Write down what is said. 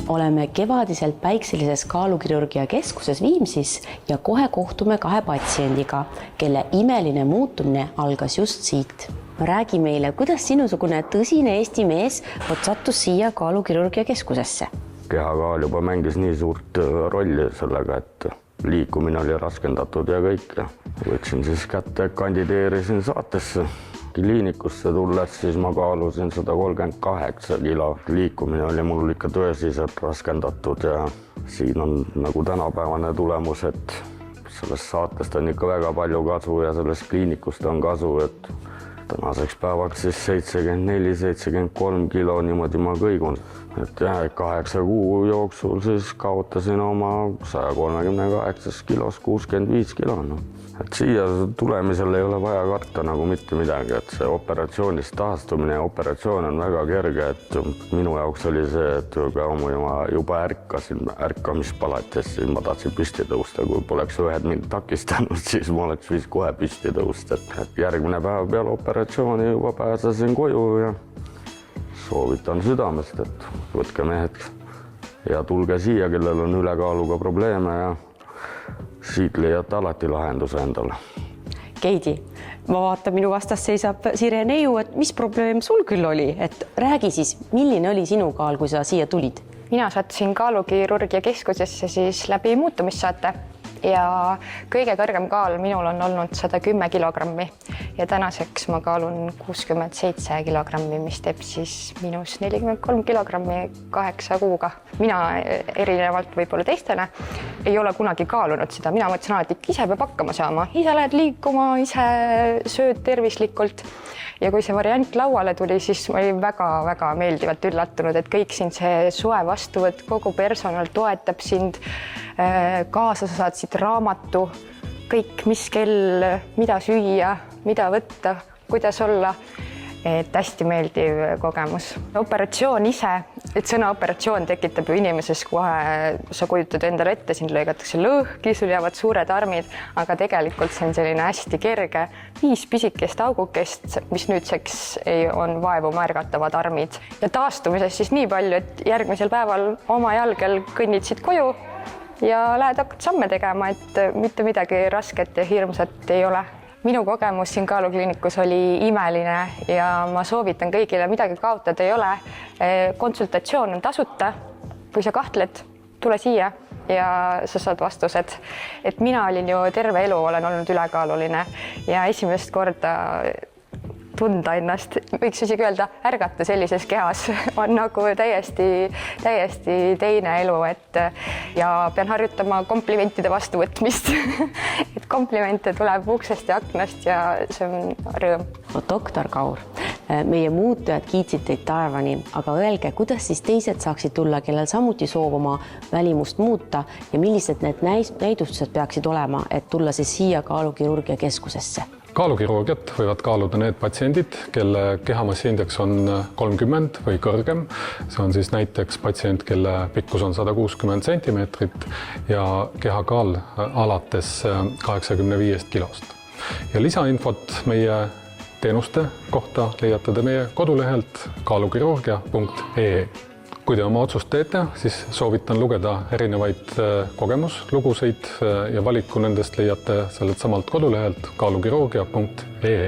oleme kevadiselt päikselises kaalukirurgia keskuses Viimsis ja kohe kohtume 2 patsiendiga, kelle imeline muutumine algas just siit. Räägi meile, kuidas sinusugune tõsine Eesti mees sattus siia kaalukirurgia keskusesse? Kehakaal juba mängis nii suurt rolli sellega, et liikumine oli raskendatud ja kõik. Võtsin siis kätte, kandideerisin saatesse. Kliinikusse tulles siis ma kaalusin 138 kilo. Liikumine oli mul ikka tõesiselt raskendatud ja siin on nagu tänapäevane tulemus, et sellest saatest on ikka väga palju kasu ja sellest kliinikust on kasu, et tänaseks päevaks siis 74-73 kilo niimoodi ma kõigun. Et 8 kuu jooksul siis kaotasin oma 138 kilos 65 kilo. Et siia tulemisel ei ole vaja karta nagu mitte midagi, et see operatsioonist taastumine ja operatsioon on väga kerge, et minu jaoks oli see, et ma juba ärkasin ärkamispalates, siis ma tahtsin püsti tõusta, kui poleks ühed mind takistanud, siis ma oleks viis kohe püsti tõusta. Et järgmine päev peale operatsiooni juba pääsesin koju ja soovitan südamest, et võtke mehed ja tulge siia, kellel on ülekaaluga probleeme ja siit leiate alati lahenduse endale. Keidi, ma vaatan, minu vastas seisab Sire Neiu, et mis probleem sul küll oli? Et räägi siis, milline oli sinu kaal, kui sa siia tulid? Mina sattusin kaalukirurgia keskusesse siis läbi muutumissaate ja kõige kõrgem kaal minul on olnud 110 kilogrammi ja tänaseks ma kaalun 67 kilogrammi, mis teeb siis minus 43 kilogrammi 8 kuuga. Mina erinevalt võib-olla teistele ei ole kunagi kaalunud seda. Mina mõtlesin alati, et ise peab hakkama saama. Ise lähed liikuma, ise sööd tervislikult. Ja kui see variant lauale tuli, siis ma olin väga meeldivalt üllatunud, et kõik sind see soe vastuvõtt, kogu personal toetab sind, kaasa sa saad siit raamatu, kõik, mis kell, mida süüa, mida võtta, kuidas olla. Et hästi meeldiv kogemus. Operatsioon ise, et sõna operatsioon tekitab ju inimeses kohe, sa kujutad endale ette, sind lõigatakse lõhki, sul jäävad suured armid, aga tegelikult see on selline hästi kerge 5 pisikest augukest, mis nüüdseks on vaevu märgatavad armid. Ja taastumises siis nii palju, et järgmisel päeval oma jalgel kõnnid siit koju ja lähed hakkad samme tegema, et mitte midagi rasket ja hirmsat ei ole. Minu kogemus siin kaalukliinikus oli imeline ja ma soovitan kõigile, midagi kaotada ei ole. Konsultatsioon on tasuta. Kui sa kahtled, tule siia ja sa saad vastused. Et mina olin ju terve elu, olen olnud ülekaaluline ja esimest korda tunda ennast, võiks isegi öelda, ärgata sellises kehas on nagu täiesti teine elu, ja pean harjutama komplimentide vastuvõtmist. Et komplimente tuleb uksest ja aknast ja see on rõõm. Doktor Kaur, meie muutujad kiitsid teid taevani, aga öelge, kuidas siis teised saaksid tulla, kellel samuti soov oma välimust muuta ja millised need näidustused peaksid olema, et tulla siis siia kaalukirurgia keskusesse? Kaalukirurgiat võivad kaaluda need patsiendid, kelle kehamassi-indeks on 30 või kõrgem. See on siis näiteks patsient, kelle pikkus on 160 centimeetrit ja kehakaal alates 85 kilost. Ja lisainfot meie teenuste kohta leiate te meie kodulehelt kaalukirurgia.ee. Kui te oma otsust teete, siis soovitan lugeda erinevaid kogemusluguseid ja valiku nendest leiate sellelt samalt kodulehelt kaalukirurgia.ee.